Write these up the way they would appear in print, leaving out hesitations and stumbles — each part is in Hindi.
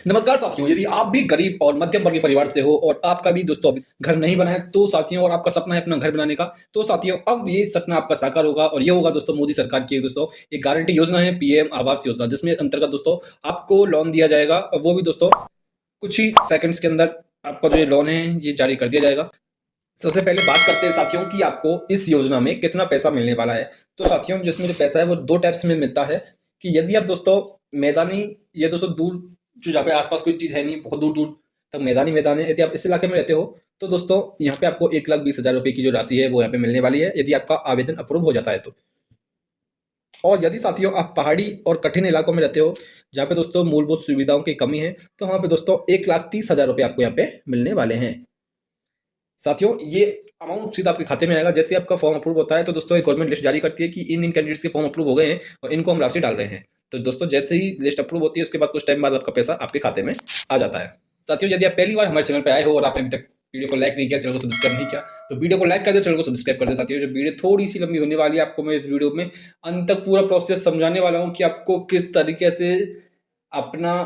नमस्कार साथियों, यदि आप भी गरीब और मध्यम वर्गीय परिवार से हो और आपका भी दोस्तों अभी घर नहीं बना है तो साथियों, और आपका सपना है अपना घर बनाने का, तो साथियों अब ये सपना आपका साकार होगा। और ये होगा दोस्तों मोदी सरकार की दोस्तों एक गारंटी योजना है, पीएम आवास योजना, जिसमें अंतर्गत दोस्तों आपको लोन दिया जाएगा और वो भी दोस्तों कुछ ही सेकंड्स के अंदर आपका जो ये लोन है ये जारी कर दिया जाएगा। सबसे पहले बात करते हैं साथियों कि आपको इस योजना में कितना पैसा मिलने वाला है। तो साथियों, जिसमें जो पैसा है वो दो टाइप्स में मिलता है कि यदि आप दोस्तों मैदानी या दोस्तों दूर, जो जहाँ पे आसपास कोई चीज़ है नहीं, बहुत दूर दूर तक मैदान है, यदि आप इस इलाके में रहते हो तो दोस्तों यहाँ पे आपको 1,20,000 रुपये की जो राशि है वो यहाँ पे मिलने वाली है, यदि आपका आवेदन अप्रूव हो जाता है तो। और यदि साथियों आप पहाड़ी और कठिन इलाकों में रहते हो जहाँ पे दोस्तों मूलभूत सुविधाओं की कमी है, तो वहाँ पे दोस्तों 1,30,000 रुपये आपको यहाँ पे मिलने वाले हैं। साथियों, ये अमाउंट सीधा आपके खाते में आएगा जैसे आपका फॉर्म अप्रूव होता है। तो दोस्तों एक गवर्नमेंट लिस्ट जारी करती है कि इन इन कैंडिडेट्स के फॉर्म अप्रूव हो गए हैं और इनको हम राशि डाल रहे हैं। तो दोस्तों जैसे ही लिस्ट अप्रूव होती है उसके बाद कुछ टाइम बाद आपका पैसा आपके खाते में आ जाता है। साथियों, यदि आप पहली बार हमारे चैनल पर आए हो और आपने अभी तक वीडियो को लाइक नहीं किया, चैनल को सब्सक्राइब नहीं किया, तो वीडियो को लाइक कर दे, चैनल को सब्सक्राइब कर दे। साथियों, जो वीडियो थोड़ी सी लंबी होने वाली है, आपको मैं इस वीडियो में अंत तक पूरा प्रोसेस समझाने वाला हूँ कि आपको किस तरीके से अपना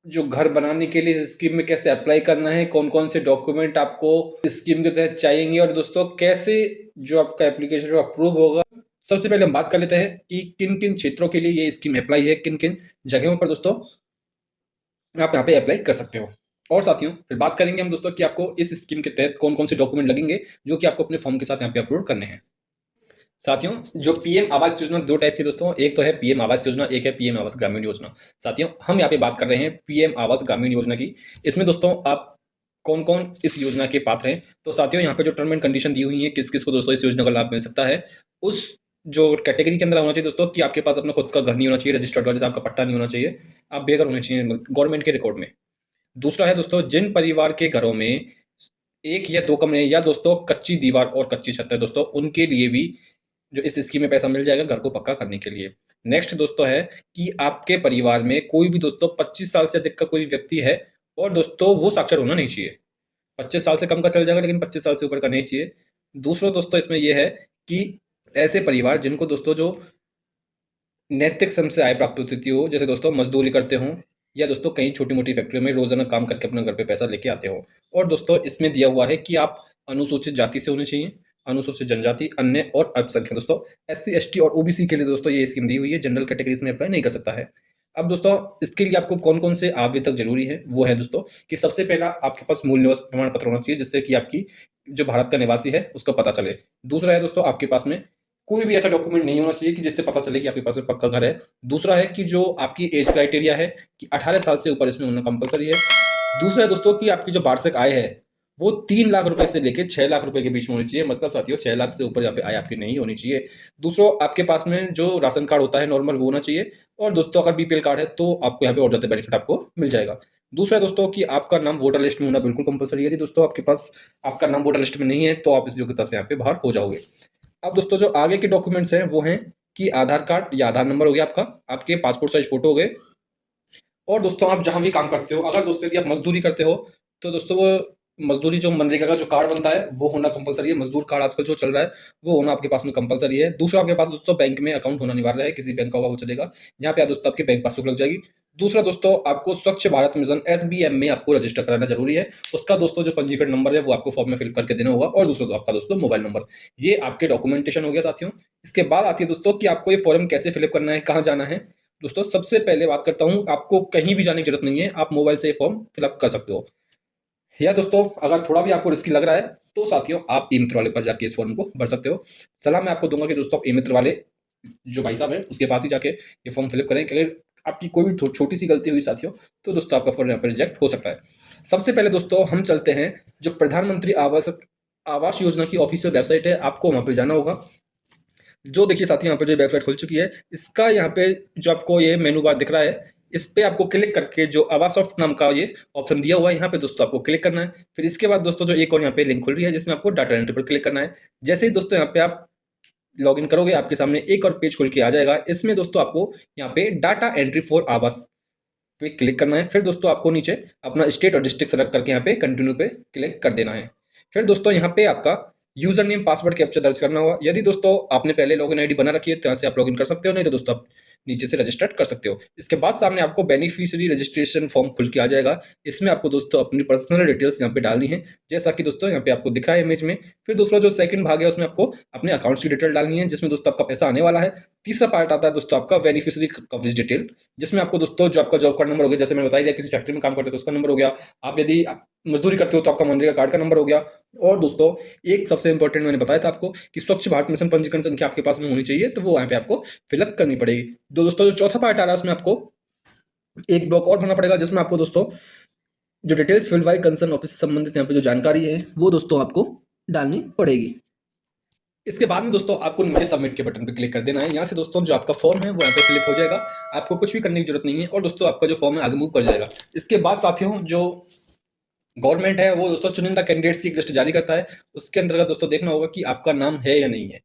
जो घर बनाने के लिए स्कीम में कैसे अप्लाई करना है, कौन कौन से डॉक्यूमेंट आपको स्कीम के तहत चाहिए और दोस्तों कैसे जो आपका एप्लीकेशन जो अप्रूव होगा। सबसे पहले हम बात कर लेते हैं कि किन किन क्षेत्रों के लिए ये स्कीम अप्लाई है, किन किन जगहों पर दोस्तों आप यहाँ पे अप्लाई कर सकते हो। और साथियों फिर बात करेंगे हम दोस्तों कि आपको इस स्कीम के तहत कौन कौन से डॉक्यूमेंट लगेंगे जो कि आपको अपने फॉर्म के साथ यहाँ पे अपलोड करने हैं। साथियों, जो पीएम आवास योजना दो टाइप की दोस्तों, एक तो है पीएम आवास योजना, एक है पीएम आवास ग्रामीण योजना। साथियों, हम यहाँ पे बात कर रहे हैं पीएम आवास ग्रामीण योजना की। इसमें दोस्तों आप कौन कौन इस योजना के पात्र हैं, तो साथियों यहाँ पे जो टर्म एंड कंडीशन दी हुई है किस किस को दोस्तों इस योजना का लाभ मिल सकता है, उस जो कैटेगरी के अंदर होना चाहिए दोस्तों कि आपके पास अपना खुद का घर नहीं होना चाहिए, रजिस्टर्ड वाले आपका पट्टा नहीं होना चाहिए, आप बेघर होने चाहिए गवर्नमेंट के रिकॉर्ड में। दूसरा है दोस्तों जिन परिवार के घरों में एक या दो कमरे या दोस्तों कच्ची दीवार और कच्ची छत है दोस्तों, उनके लिए भी जो इस स्कीम में पैसा मिल जाएगा घर को पक्का करने के लिए। नेक्स्ट दोस्तों है कि आपके परिवार में कोई भी दोस्तों 25 साल से अधिक का कोई व्यक्ति है और दोस्तों वो साक्षर होना नहीं चाहिए। 25 साल से कम का चल जाएगा लेकिन 25 साल से ऊपर का नहीं चाहिए। दूसरा दोस्तों इसमें यह है कि ऐसे परिवार जिनको दोस्तों जो नैतिक श्रम से आय प्राप्त होती हो, जैसे दोस्तों मजदूरी करते हों या दोस्तों कहीं छोटी मोटी फैक्ट्रियों में रोजाना काम करके अपने घर पे पैसा लेके आते हो। और दोस्तों इसमें दिया हुआ है कि आप अनुसूचित जाति से होने चाहिए, अनुसूचित जनजाति, अन्य और अल्पसंख्यक दोस्तों, एससी एसटी और ओबीसी के लिए दोस्तों ये स्कीम दी हुई है। जनरल कैटेगरी इसमें अप्लाई नहीं कर सकता है। अब दोस्तों इसके लिए आपको कौन कौन से आवेदक जरूरी है, वो है दोस्तों कि सबसे पहला आपके पास मूल निवास प्रमाण पत्र होना चाहिए जिससे कि आपकी जो भारत का निवासी है उसका पता चले। दूसरा है दोस्तों आपके पास में कोई भी ऐसा डॉक्यूमेंट नहीं होना चाहिए कि जिससे पता चले कि आपके पास में पक्का घर है। दूसरा है कि जो आपकी एज क्राइटेरिया है कि 18 साल से ऊपर इसमें होना कंपलसरी है। दूसरा है दोस्तों कि आपकी जो वार्षिक आय है वो 3 लाख रुपए से लेकर 6 लाख रुपए के बीच में होनी चाहिए। मतलब साथियों 6 लाख से ऊपर यहाँ पे आय आपकी नहीं होनी चाहिए। दूसरों आपके पास में जो राशन कार्ड होता है नॉर्मल वो होना चाहिए। और दोस्तों अगर बीपीएल कार्ड है तो आपको यहाँ पे और ज़्यादा बेनिफिट आपको मिल जाएगा। दूसरा है दोस्तों कि आपका नाम वोटर लिस्ट में होना बिल्कुल कंपलसरी है। यदि दोस्तों आपके पास आपका नाम वोटर लिस्ट में नहीं है तो आप इस योग्यता से यहाँ पे बाहर हो जाओगे। अब दोस्तों जो आगे के डॉक्यूमेंट्स हैं वो हैं कि आधार कार्ड या आधार नंबर हो गया आपका, आपके पासपोर्ट साइज फोटो हो गए। और दोस्तों आप जहाँ भी काम करते हो, अगर दोस्तों यदि आप मजदूरी करते हो तो दोस्तों वो मजदूरी जो मनरेगा का जो कार्ड बनता है वो होना कंपलसरी है। मजदूर कार्ड आजकल जो चल रहा है वो होना आपके पास में कंपलसरी है। दूसरा आपके पास दोस्तों बैंक में अकाउंट होना अनिवार्य है, किसी बैंक का होगा वो चलेगा। यहाँ पे दोस्तों आपकी बैंक पासबुक लग जाएगी। दूसरा दोस्तों आपको स्वच्छ भारत मिशन SBM में आपको रजिस्टर कराना जरूरी है। उसका दोस्तों जो पंजीकरण नंबर है वो आपको फॉर्म में फिल करके देना होगा। और दूसरा आपका दोस्तों मोबाइल नंबर। ये आपके डॉक्यूमेंटेशन हो गया साथियों। इसके बाद आती है दोस्तों कि आपको ये फॉर्म कैसे फिलअप करना है, कहाँ जाना है। दोस्तों सबसे पहले बात करता हूँ, आपको कहीं भी जाने की जरूरत नहीं है, आप मोबाइल से ये फॉर्म फिलअप कर सकते हो। या दोस्तों अगर थोड़ा भी आपको रिस्की लग रहा है तो साथियों आप ई मित्र वाले पर जाके इस फॉर्म को भर सकते हो। सलाह मैं आपको दूंगा कि दोस्तों आप ई मित्र वाले जो भाई साहब हैं उसके पास ही जाके ये फॉर्म फिलअप करें। कि अगर आपकी कोई भी छोटी सी गलती हुई साथियों तो दोस्तों आपका फॉर्म यहाँ पर रिजेक्ट हो सकता है। सबसे पहले दोस्तों हम चलते हैं जो प्रधानमंत्री आवास आवास योजना की ऑफिशियल वेबसाइट है, आपको वहाँ पे जाना होगा। जो देखिए साथियों यहाँ पे जो वेबसाइट खुल चुकी है, इसका यहाँ पे जो आपको ये मेनू बार दिख रहा है इस पे आपको क्लिक करके जो आवासॉफ्ट नाम का ये ऑप्शन दिया हुआ है यहाँ पे दोस्तों आपको क्लिक करना है। फिर इसके बाद दोस्तों जो एक और यहाँ पे लिंक खुल रही है जिसमें आपको डाटा एंट्री पर क्लिक करना है। जैसे ही दोस्तों यहाँ पे आप लॉगिन करोगे आपके सामने एक और पेज खुल के आ जाएगा। इसमें दोस्तों आपको यहाँ पे डाटा एंट्री फॉर आवास पे क्लिक करना है। फिर दोस्तों आपको नीचे अपना स्टेट और डिस्ट्रिक्ट सेलेक्ट करके यहाँ पे कंटिन्यू पे क्लिक कर देना है। फिर दोस्तों यहाँ पे आपका यूजर नेम पासवर्ड कैप्चा दर्ज करना होगा। यदि दोस्तों आपने पहले लॉगिन आईडी बना रखी है तो यहाँ से आप लॉगिन कर सकते हो, नहीं तो दोस्तों आप नीचे से रजिस्टर कर सकते हो। इसके बाद सामने आपको बेनिफिशियरी रजिस्ट्रेशन फॉर्म खुल के आ जाएगा। इसमें आपको दोस्तों अपनी पर्सनल डिटेल्स यहाँ पे डालनी है, जैसा कि दोस्तों यहाँ पे आपको दिख रहा है इमेज में। फिर दूसरा जो सेकंड भाग है उसमें आपको अपने अकाउंट्स की डिटेल डालनी है, जिसमें दोस्तों आपका पैसा आने वाला है। तीसरा पार्ट आता है दोस्तों आपका बेनिफिशियरी कवरेज डिटेल, जिसमें आपको दोस्तों जो आपका जॉब कार्ड नंबर हो गया, जैसे मैंने बताया किसी फैक्ट्री में काम करते हो तो उसका नंबर हो गया। आप यदि मजदूरी करते हो तो आपका मनरेगा कार्ड का नंबर हो गया। और दोस्तों एक सबसे इंपॉर्टेंट मैंने बताया था आपको कि स्वच्छ भारत मिशन पंजीकरण संख्या आपके पास में होनी चाहिए, तो वो यहाँ पे आपको फिलअप करनी पड़ेगी। दोस्तों जो चौथा पार्ट आ रहा है उसमें आपको एक ब्लॉक और भरना पड़ेगा, जिसमें आपको दोस्तों जो details filled by concern office से संबंधित यहाँ पे जो जानकारी है वो दोस्तों आपको डालनी पड़ेगी। इसके बाद में दोस्तों आपको नीचे सबमिट के बटन पर क्लिक कर देना है। यहाँ से दोस्तों जो आपका फॉर्म है वो यहाँ पे क्लिक हो जाएगा। आपको कुछ भी करने की जरूरत नहीं है और दोस्तों आपका जो फॉर्म है आगे मूव कर जाएगा। इसके बाद साथियों जो गवर्नमेंट है वो दोस्तों चुनिंदा कैंडिडेट्स की एक लिस्ट जारी करता है। उसके अंतर्गत दोस्तों देखना होगा कि आपका नाम है या नहीं है।